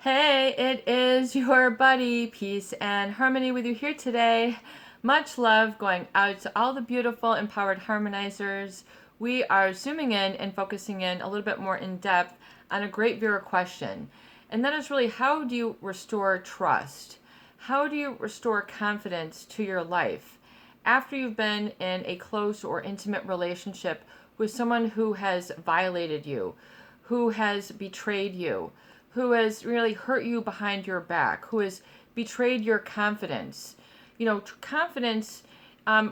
Hey, it is your buddy, Peace and Harmony, with you here today. Much love going out to all the beautiful, empowered harmonizers. We are zooming in and focusing in a little bit more in depth on a great viewer question. And that is really, how do you restore trust? How do you restore confidence to your life after you've been in a close or intimate relationship with someone who has violated you, who has betrayed you, who has really hurt you behind your back, who has betrayed your confidence? Confidence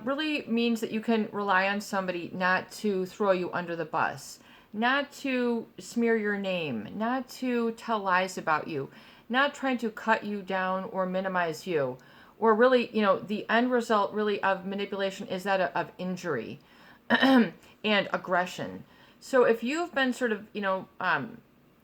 really means that you can rely on somebody not to throw you under the bus, not to smear your name, not to tell lies about you, not trying to cut you down or minimize you. Or really, the end result really of manipulation is that of injury and aggression. So if you've been sort of,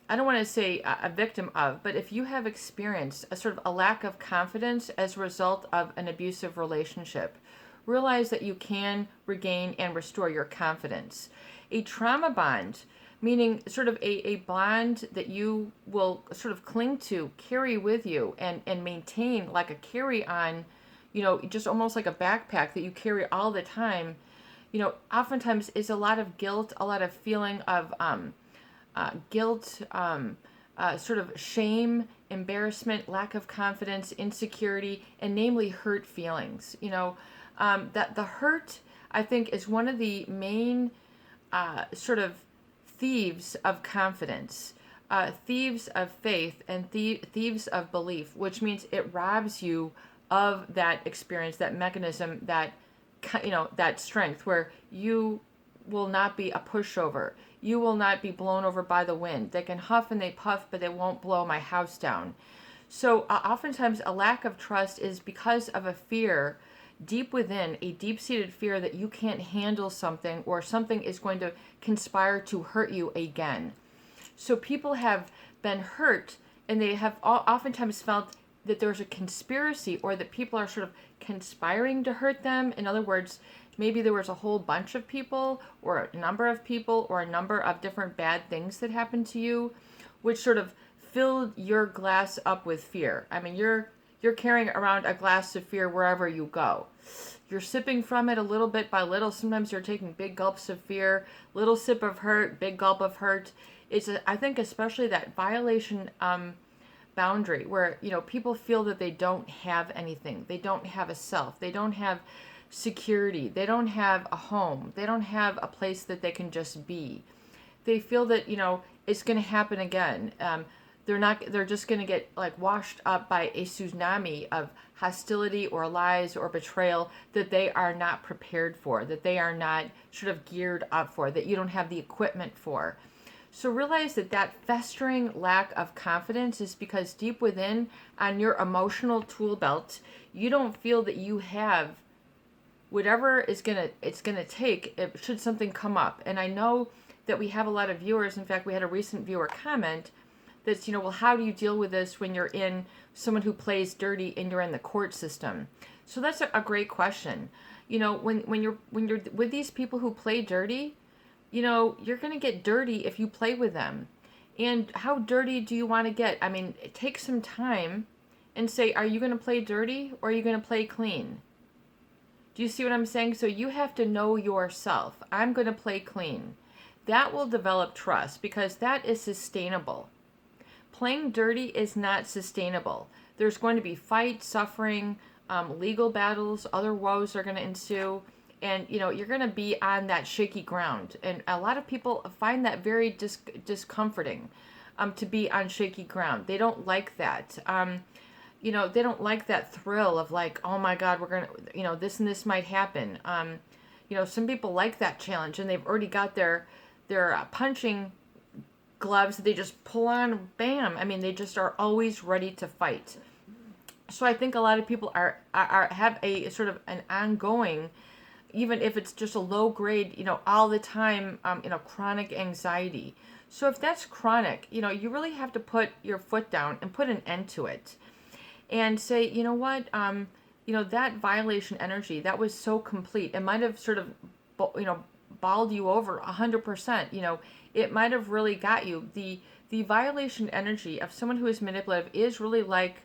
I don't want to say a victim of, but if you have experienced a sort of a lack of confidence as a result of an abusive relationship, realize that you can regain and restore your confidence. A trauma bond, meaning sort of a bond that you will sort of cling to, carry with you, and maintain like a carry-on, just almost like a backpack that you carry all the time, oftentimes is a lot of guilt, a lot of feeling of guilt, sort of shame, embarrassment, lack of confidence, insecurity, and namely hurt feelings. That the hurt, I think, is one of the main sort of thieves of confidence, thieves of faith, and thieves of belief, which means it robs you of that experience, that mechanism, that strength where you will not be a pushover. You will not be blown over by the wind. They can huff and they puff, but they won't blow my house down. So oftentimes a lack of trust is because of a fear deep within, a deep-seated fear that you can't handle something, or something is going to conspire to hurt you again. So people have been hurt, and they have oftentimes felt that there's a conspiracy, or that people are sort of conspiring to hurt them. In other words, maybe there was a whole bunch of people, or a number of people, or a number of different bad things that happened to you, which sort of filled your glass up with fear. I mean, you're carrying around a glass of fear wherever you go. You're sipping from it a little bit by little. Sometimes you're taking big gulps of fear, little sip of hurt, big gulp of hurt. I think especially that violation boundary where, people feel that they don't have anything. They don't have a self. They don't have security. They don't have a home. They don't have a place that they can just be. They feel that, it's going to happen again. They're just going to get like washed up by a tsunami of hostility or lies or betrayal that they are not prepared for, that they are not sort of geared up for, that you don't have the equipment for. So realize that festering lack of confidence is because deep within on your emotional tool belt, you don't feel that you have whatever it's gonna take should something come up. And I know that we have a lot of viewers. In fact, we had a recent viewer comment that's, well, how do you deal with this when you're in someone who plays dirty and you're in the court system? So that's a great question. When you're with these people who play dirty, you're going to get dirty if you play with them. And how dirty do you want to get? I mean, take some time and say, are you going to play dirty or are you going to play clean? Do you see what I'm saying? So you have to know yourself. I'm going to play clean. That will develop trust because that is sustainable. Playing dirty is not sustainable. There's going to be fight, suffering, legal battles, other woes are going to ensue. And, you're going to be on that shaky ground. And a lot of people find that very discomforting, to be on shaky ground. They don't like that. They don't like that thrill of like, oh my God, we're going to, this and this might happen. Some people like that challenge, and they've already got their punching gloves that they just pull on, bam. I mean, they just are always ready to fight. So I think a lot of people have a sort of an ongoing, even if it's just a low grade, all the time, chronic anxiety. So if that's chronic, you really have to put your foot down and put an end to it and say, you know what, that violation energy, that was so complete. It might have sort of, balled you over 100%. It might have really got you. The the violation energy of someone who is manipulative is really like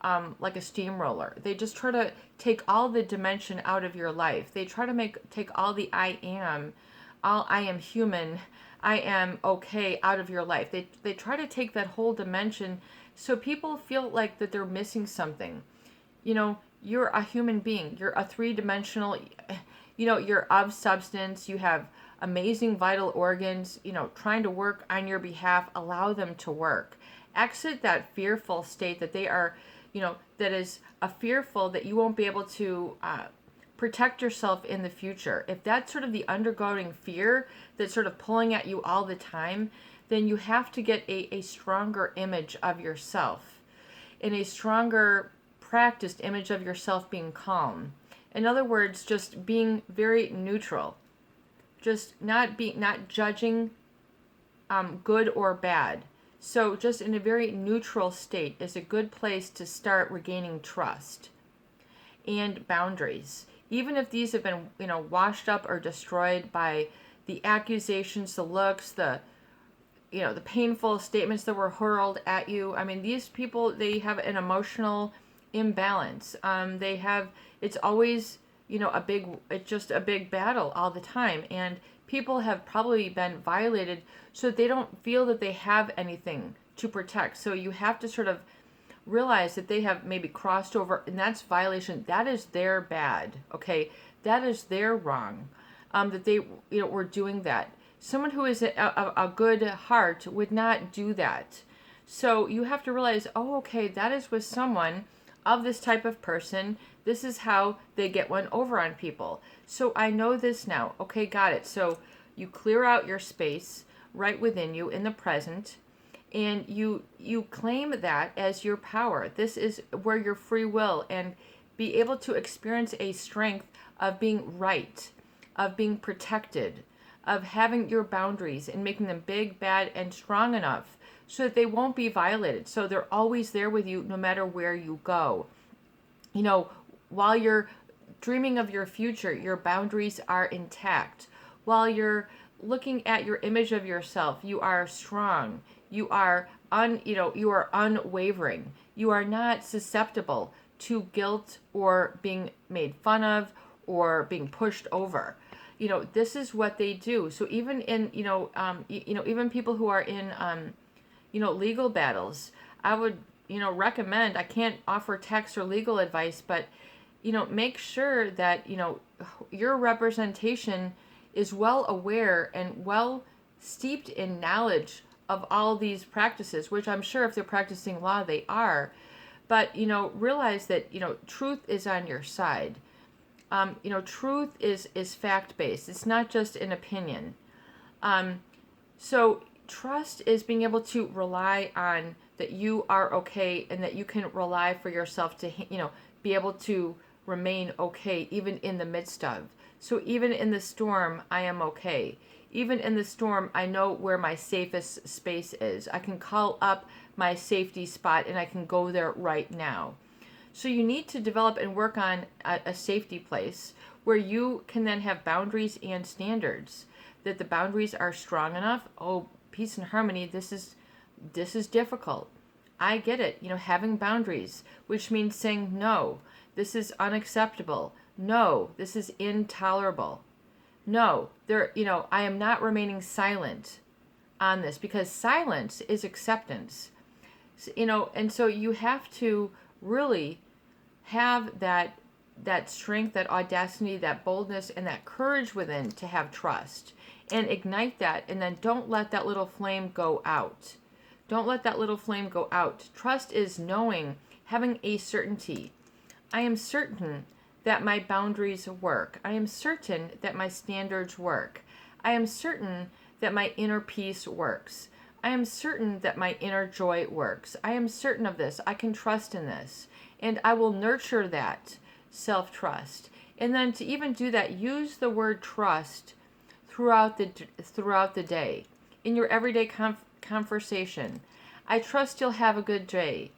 a steamroller. They just try to take all the dimension out of your life. They try to take all the all I am human, I am okay out of your life. They try to take that whole dimension so people feel like that they're missing something. You know, you're a human being. You're a three-dimensional, you're of substance. You have amazing vital organs, trying to work on your behalf. Allow them to work. Exit that fearful state that they are, that is a fearful that you won't be able to protect yourself in the future. If that's sort of the undergoing fear that's sort of pulling at you all the time, then you have to get a stronger image of yourself and a stronger practiced image of yourself being calm. In other words, just being very neutral, just not judging good or bad. So just in a very neutral state is a good place to start regaining trust and boundaries. Even if these have been, washed up or destroyed by the accusations, the looks, the painful statements that were hurled at you. I mean, these people, they have an emotional imbalance. It's always, it's just a big battle all the time. And people have probably been violated so that they don't feel that they have anything to protect. So you have to sort of realize that they have maybe crossed over, and that's violation. That is their bad, okay? That is their wrong, that they, were doing that. Someone who is a good heart would not do that. So you have to realize, oh, okay, that is with someone of this type of person. This is how they get one over on people. So I know this now. Okay, got it. So you clear out your space right within you in the present, and you claim that as your power. This is where your free will and be able to experience a strength of being right, of being protected, of having your boundaries and making them big, bad, and strong enough so that they won't be violated. So they're always there with you no matter where you go. While you're dreaming of your future, your boundaries are intact. While you're looking at your image of yourself, you are strong. You are you are unwavering. You are not susceptible to guilt or being made fun of or being pushed over. This is what they do. So even in even people who are in legal battles, I would recommend, I can't offer tax or legal advice, but make sure that your representation is well aware and well steeped in knowledge of all these practices, which I'm sure if they're practicing law they are. But realize that truth is on your side. Truth is fact-based. It's not just an opinion. So trust is being able to rely on that you are okay and that you can rely for yourself to, be able to remain okay even in the midst of. So even in the storm, I am okay. Even in the storm, I know where my safest space is. I can call up my safety spot and I can go there right now. So you need to develop and work on a safety place where you can then have boundaries and standards, that the boundaries are strong enough. Oh, peace and harmony, this is difficult. I get it, having boundaries, which means saying no, this is unacceptable. No, this is intolerable. No, I am not remaining silent on this, because silence is acceptance. And so you have to really have that strength, that audacity, that boldness, and that courage within to have trust and ignite that. And then don't let that little flame go out. Don't let that little flame go out. Trust is knowing, having a certainty. I am certain that my boundaries work. I am certain that my standards work. I am certain that my inner peace works. I am certain that my inner joy works. I am certain of this. I can trust in this. And I will nurture that self-trust. And then to even do that, use the word trust throughout the day. In your everyday conversation. I trust you'll have a good day.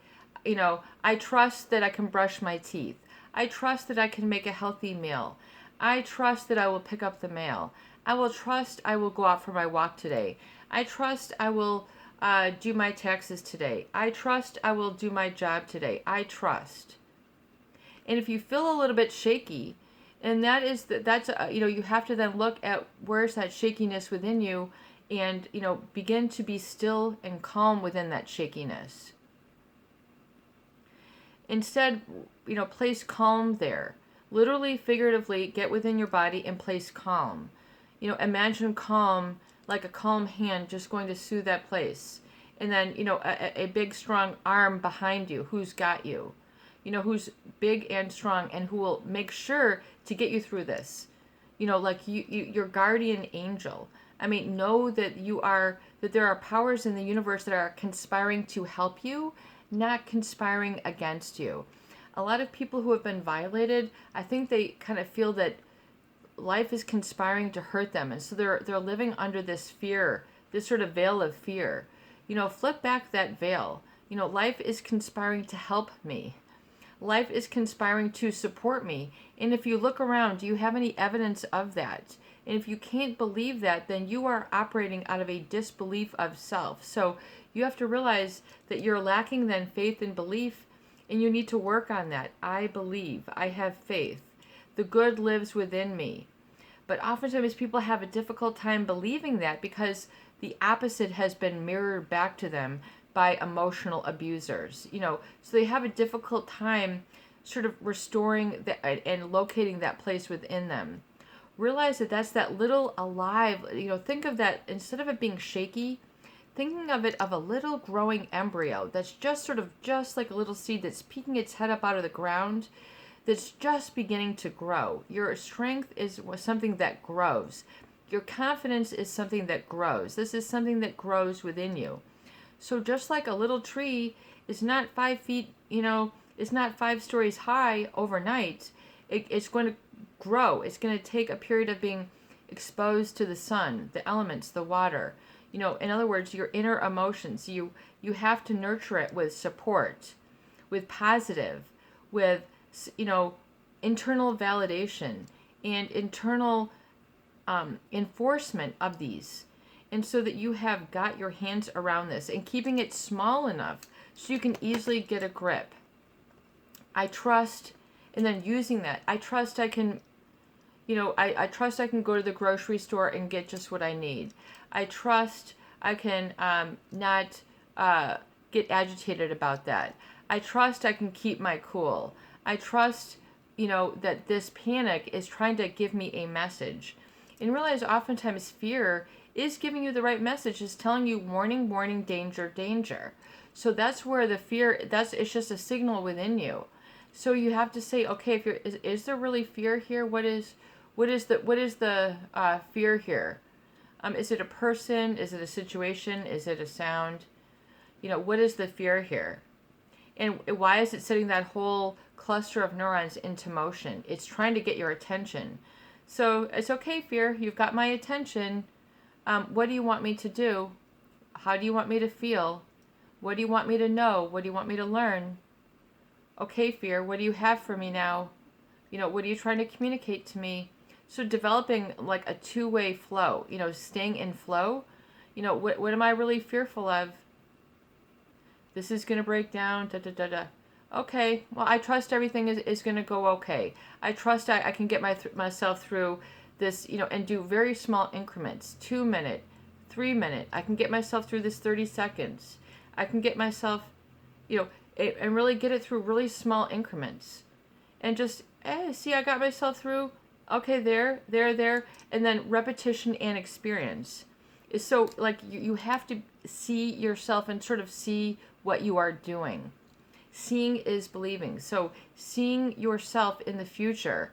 I trust that I can brush my teeth. I trust that I can make a healthy meal. I trust that I will pick up the mail. I will trust I will go out for my walk today. I trust I will do my taxes today. I trust I will do my job today. I trust. And if you feel a little bit shaky, and that's you have to then look at where's that shakiness within you, and begin to be still and calm within that shakiness. Instead, place calm there. Literally, figuratively, get within your body and place calm. Imagine calm, like a calm hand just going to soothe that place. And then, a big, strong arm behind you who's got you. Who's big and strong and who will make sure to get you through this. Like your guardian angel. I mean, know that that there are powers in the universe that are conspiring to help you, not conspiring against you. A lot of people who have been violated, I think they kind of feel that life is conspiring to hurt them, and so they're living under this fear, this sort of veil of fear. Flip back that veil. Life is conspiring to help me. Life is conspiring to support me. And if you look around, do you have any evidence of that? And if you can't believe that, then you are operating out of a disbelief of self. So you have to realize that you're lacking then faith and belief, and you need to work on that. I believe. I have faith. The good lives within me. But oftentimes people have a difficult time believing that because the opposite has been mirrored back to them by emotional abusers. So they have a difficult time sort of restoring and locating that place within them. Realize that that's that little alive, think of that, instead of it being shaky, thinking of it of a little growing embryo that's just like a little seed that's peeking its head up out of the ground, that's just beginning to grow. Your strength is something that grows. Your confidence is something that grows. This is something that grows within you. So just like a little tree is not 5 feet, is not 5 stories high overnight, it's going to grow. It's going to take a period of being exposed to the sun, the elements, the water. In other words, your inner emotions. You have to nurture it with support, with positive, with internal validation and internal enforcement of these. And so that you have got your hands around this and keeping it small enough so you can easily get a grip. I trust, and then using that. I trust I can, I trust I can go to the grocery store and get just what I need. I trust I can not get agitated about that. I trust I can keep my cool. I trust, that this panic is trying to give me a message. And realize oftentimes fear is giving you the right message, is telling you warning, warning, danger, danger. So that's where the fear, it's just a signal within you. So you have to say, okay, is there really fear here? What is the fear here? Is it a person? Is it a situation? Is it a sound? What is the fear here? And why is it setting that whole cluster of neurons into motion? It's trying to get your attention. So it's okay, fear, you've got my attention. What do you want me to do? How do you want me to feel? What do you want me to know? What do you want me to learn? Okay, fear, what do you have for me now? What are you trying to communicate to me? So developing like a two-way flow, staying in flow. What am I really fearful of? This is going to break down, da da da da. Okay, well, I trust everything is going to go okay. I trust I can get myself through this, and do very small increments, 2 minute, 3 minute. I can get myself through this 30 seconds. I can get myself, and really get it through really small increments. And just, see, I got myself through. Okay, there. And then repetition and experience. So, like, you have to see yourself and sort of see what you are doing. Seeing is believing. So seeing yourself in the future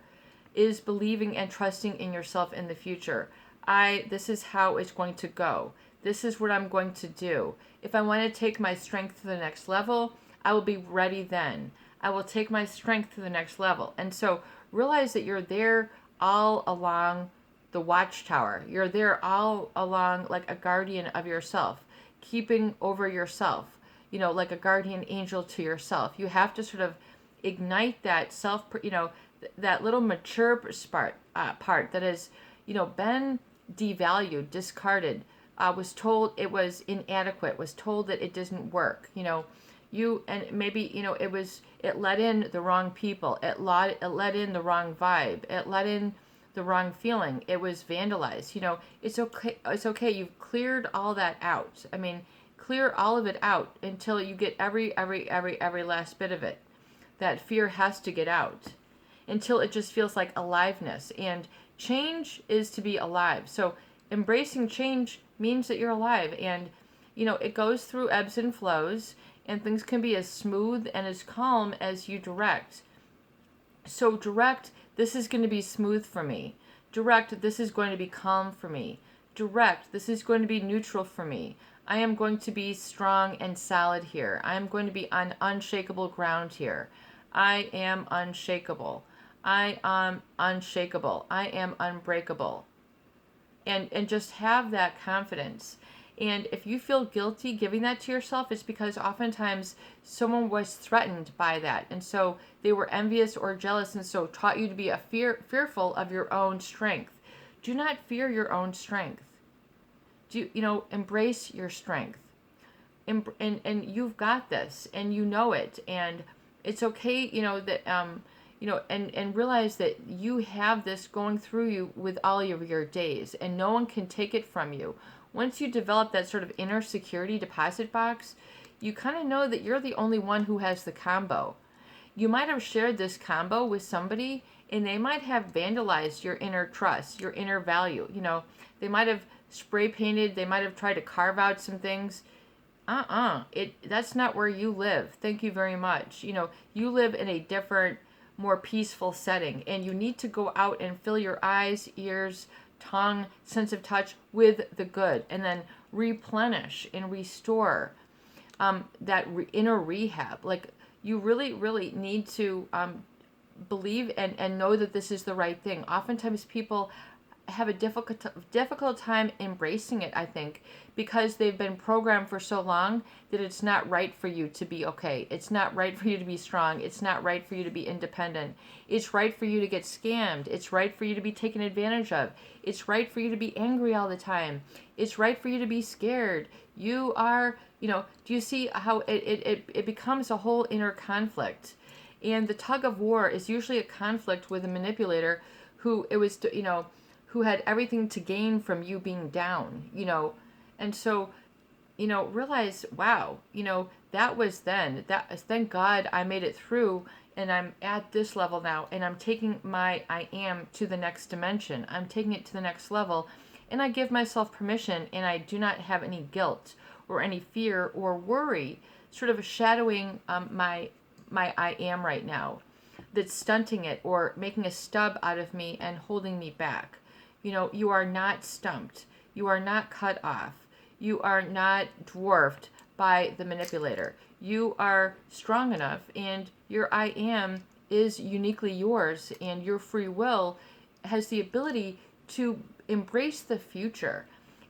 is believing and trusting in yourself in the future. This is how it's going to go. This is what I'm going to do. If I want to take my strength to the next level, I will be ready then. I will take my strength to the next level. And so realize that you're there all along the watchtower. You're there all along like a guardian of yourself, keeping over yourself, like a guardian angel to yourself. You have to sort of ignite that self, that little mature part that has, been devalued, discarded, was told it was inadequate, was told that it doesn't work, and maybe, it let in the wrong people. It let in the wrong vibe. It let in the wrong feeling. It was vandalized. It's okay. It's okay. You've cleared all that out. I mean, clear all of it out until you get every last bit of it. That fear has to get out until it just feels like aliveness. And change is to be alive. So embracing change means that you're alive. And, it goes through ebbs and flows, and things can be as smooth and as calm as you direct. So direct, this is going to be smooth for me. Direct, this is going to be calm for me. Direct, this is going to be neutral for me. I am going to be strong and solid here. I am going to be on unshakable ground here. I am unshakable. I am unshakable. I am unbreakable. And just have that confidence. And if you feel guilty giving that to yourself, it's because oftentimes someone was threatened by that. And so they were envious or jealous, and so taught you to be fearful of your own strength. Do not fear your own strength. Embrace your strength. And you've got this, and you know it. And it's okay, that, and realize that you have this going through you with all of your days, and no one can take it from you. Once you develop that sort of inner security deposit box, you kind of know that you're the only one who has the combo. You might have shared this combo with somebody, and they might have vandalized your inner trust, your inner value. They might have spray painted, they might have tried to carve out some things. That's not where you live. Thank you very much. You live in a different, more peaceful setting, and you need to go out and fill your eyes, ears, tongue, sense of touch with the good, and then replenish and restore that inner rehab. Like, you really, really need to believe and know that this is the right thing. Oftentimes people have a difficult time embracing it, I think, because they've been programmed for so long that it's not right for you to be okay. It's not right for you to be strong. It's not right for you to be independent. It's right for you to get scammed. It's right for you to be taken advantage of. It's right for you to be angry all the time. It's right for you to be scared. You are, do you see how it becomes a whole inner conflict? And the tug of war is usually a conflict with a manipulator who who had everything to gain from you being down, and so, realize, wow, that was then. Thank God I made it through, and I'm at this level now, and I'm taking my I am to the next dimension. I'm taking it to the next level, and I give myself permission, and I do not have any guilt or any fear or worry sort of shadowing my I am right now, that's stunting it or making a stub out of me and holding me back. You are not stumped. You are not cut off. You are not dwarfed by the manipulator. You are strong enough, and your I am is uniquely yours, and your free will has the ability to embrace the future.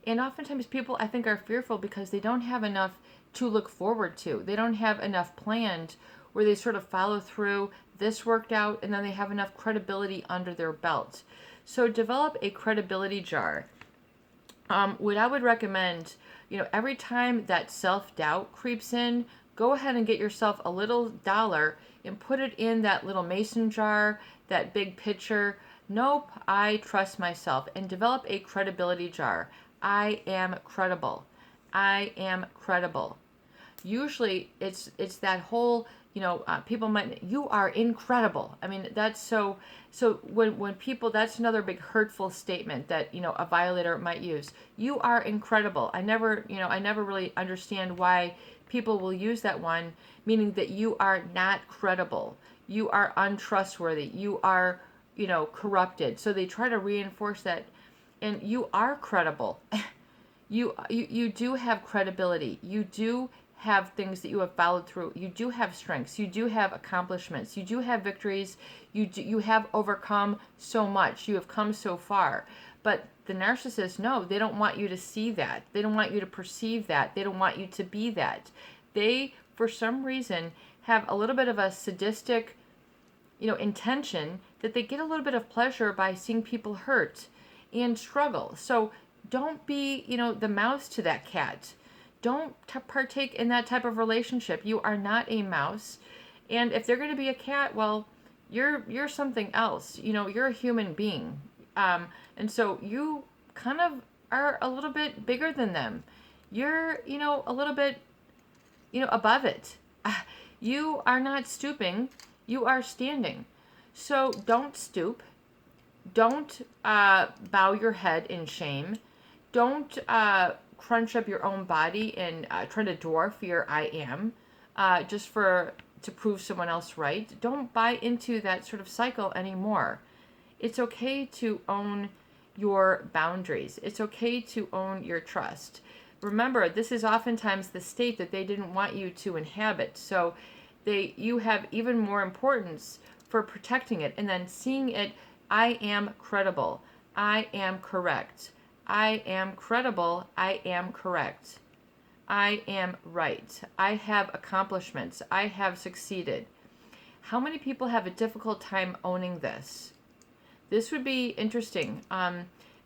And oftentimes people, I think, are fearful because they don't have enough to look forward to. They don't have enough planned where they sort of follow through, this worked out, and then they have enough credibility under their belt. So develop a credibility jar. What I would recommend, every time that self-doubt creeps in, go ahead and get yourself a little dollar and put it in that little mason jar, that big pitcher. Nope, I trust myself, and develop a credibility jar. I am credible. I am credible. Usually it's that whole, people might, you are incredible. I mean, that's so when people, that's another big hurtful statement that, a violator might use. You are incredible. I never really understand why people will use that one, meaning that you are not credible. You are untrustworthy. You are, corrupted. So they try to reinforce that. And you are credible. You do have credibility. You do have things that you have followed through. You do have strengths. You do have accomplishments. You do have victories. You have overcome so much. You have come so far. But the narcissists, no, they don't want you to see that. They don't want you to perceive that. They don't want you to be that. They, for some reason, have a little bit of a sadistic, intention that they get a little bit of pleasure by seeing people hurt and struggle. So Don't be, the mouse to that cat. Don't partake in that type of relationship. You are not a mouse. And if they're going to be a cat, well, you're something else. You're a human being. And so you kind of are a little bit bigger than them. You're, a little bit, above it. You are not stooping. You are standing. So don't stoop. Don't bow your head in shame. Don't crunch up your own body and try to dwarf your I am just to prove someone else right. Don't buy into that sort of cycle anymore. It's okay to own your boundaries. It's okay to own your trust. Remember, this is oftentimes the state that they didn't want you to inhabit. So you have even more importance for protecting it and then seeing it. I am credible. I am correct. I am credible. I am correct. I am right. I have accomplishments. I have succeeded. How many people have a difficult time owning this? This would be interesting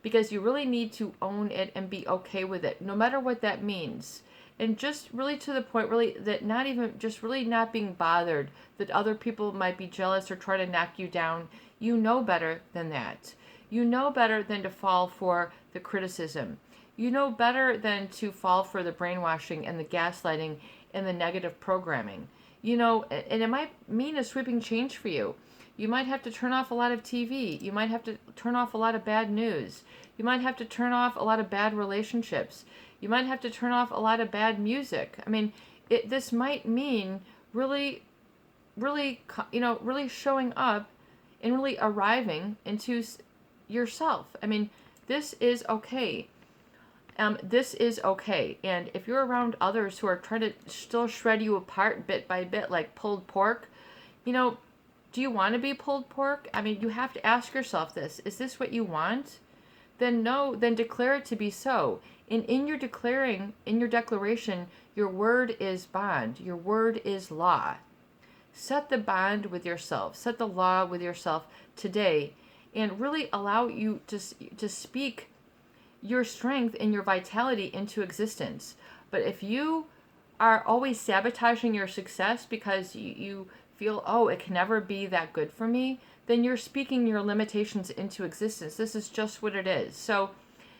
because you really need to own it and be okay with it, no matter what that means. And just really to the point, really, that not even, just really not being bothered that other people might be jealous or try to knock you down. You know better than that. You know better than to fall for the criticism. You know better than to fall for the brainwashing and the gaslighting and the negative programming. And it might mean a sweeping change for you. You might have to turn off a lot of TV. You might have to turn off a lot of bad news. You might have to turn off a lot of bad relationships. You might have to turn off a lot of bad music. I mean, this might mean really, really, really showing up and really arriving into yourself. I mean, this is okay. This is okay. And if you're around others who are trying to still shred you apart bit by bit like pulled pork, do you want to be pulled pork? I mean, you have to ask yourself this. Is this what you want? Then no, then declare it to be so. And in your declaration, your word is bond. Your word is law. Set the bond with yourself. Set the law with yourself today and really allow you to speak your strength and your vitality into existence. But if you are always sabotaging your success because you feel, oh, it can never be that good for me, then you're speaking your limitations into existence. This is just what it is. So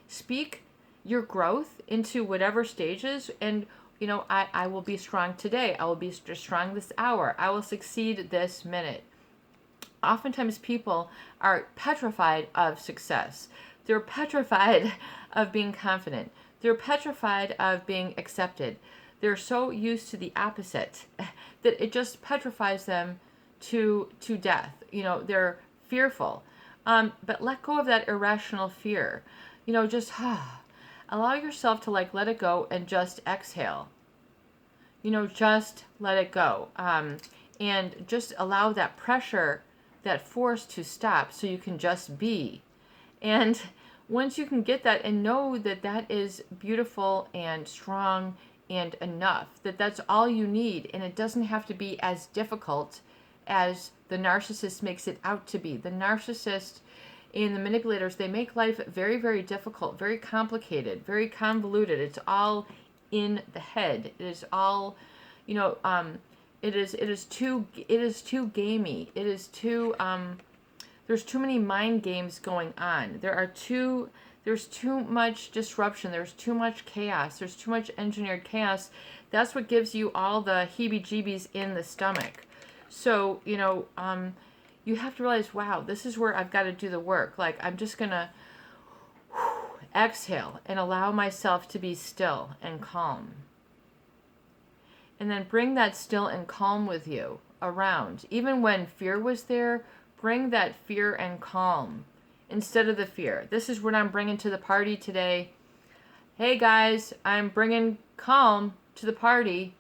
speak your growth into whatever stages, and I will be strong today. I will be strong this hour. I will succeed this minute. Oftentimes people are petrified of success. They're petrified of being confident. They're petrified of being accepted. They're so used to the opposite that it just petrifies them to death. They're fearful. But let go of that irrational fear. Just allow yourself to let it go and just exhale. Just let it go. And just allow that pressure, that force to stop so you can just be. And once you can get that and know that that is beautiful and strong and enough, that's all you need, and it doesn't have to be as difficult as the narcissist makes it out to be. The narcissist and the manipulators, they make life very, very difficult, very complicated, very convoluted. It's all in the head. It is all, it is too gamey. It is too there's too many mind games going on. There's too much disruption. There's too much chaos. There's too much engineered chaos. That's what gives you all the heebie-jeebies in the stomach. So, you have to realize, wow, this is where I've got to do the work. I'm just going to exhale and allow myself to be still and calm. And then bring that still and calm with you around. Even when fear was there, bring that fear and calm instead of the fear. This is what I'm bringing to the party today. Hey guys, I'm bringing calm to the party.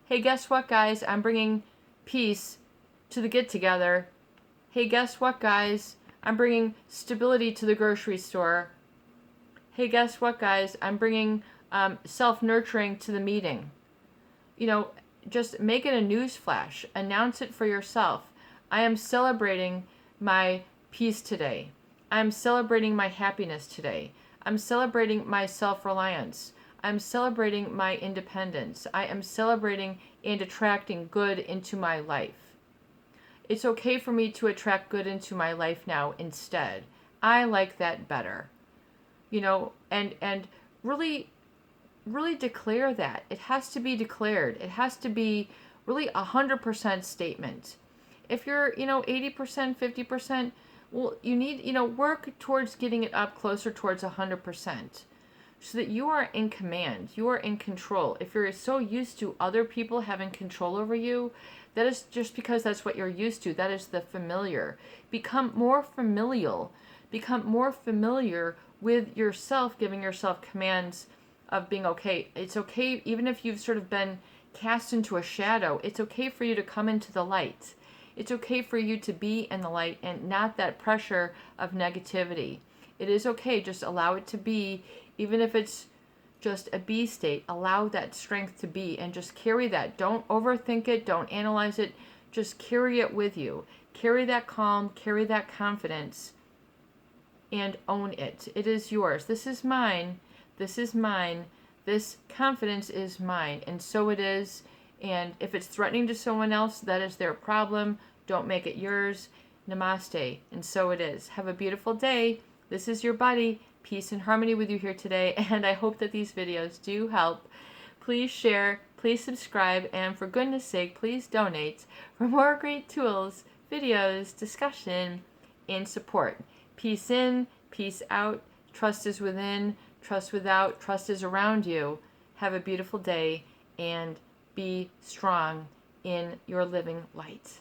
Hey, guess what, guys? I'm bringing peace to the get-together. Hey, guess what, guys? I'm bringing stability to the grocery store. Hey, guess what, guys? I'm bringing self-nurturing to the meeting. Just make it a news flash. Announce it for yourself. I am celebrating my peace today. I'm celebrating my happiness today. I'm celebrating my self-reliance. I'm celebrating my independence. I am celebrating and attracting good into my life. It's okay for me to attract good into my life now instead. I like that better. And really declare that. It has to be declared. It has to be really 100% statement. If you're, 80%, 50%, well, you need, work towards getting it up closer towards 100%, so that you are in command, you are in control. If you're so used to other people having control over you, that is just because that's what you're used to. That is the familiar. Become more familial. Become more familiar with yourself, giving yourself commands of being okay. It's okay, even if you've sort of been cast into a shadow, it's okay for you to come into the light. It's okay for you to be in the light and not that pressure of negativity. It is okay, just allow it to be, even if it's just a be state. Allow that strength to be and just carry that. Don't overthink it, don't analyze it, just carry it with you. Carry that calm, carry that confidence, and own it. It is yours. This is mine. This is mine. This confidence is mine. And so it is. And if it's threatening to someone else, that is their problem. Don't make it yours. Namaste. And so it is. Have a beautiful day. This is your buddy. Peace and harmony with you here today. And I hope that these videos do help. Please share. Please subscribe. And for goodness sake, please donate for more great tools, videos, discussion, and support. Peace in, peace out. Trust is within, trust without, trust is around you. Have a beautiful day and be strong in your living light.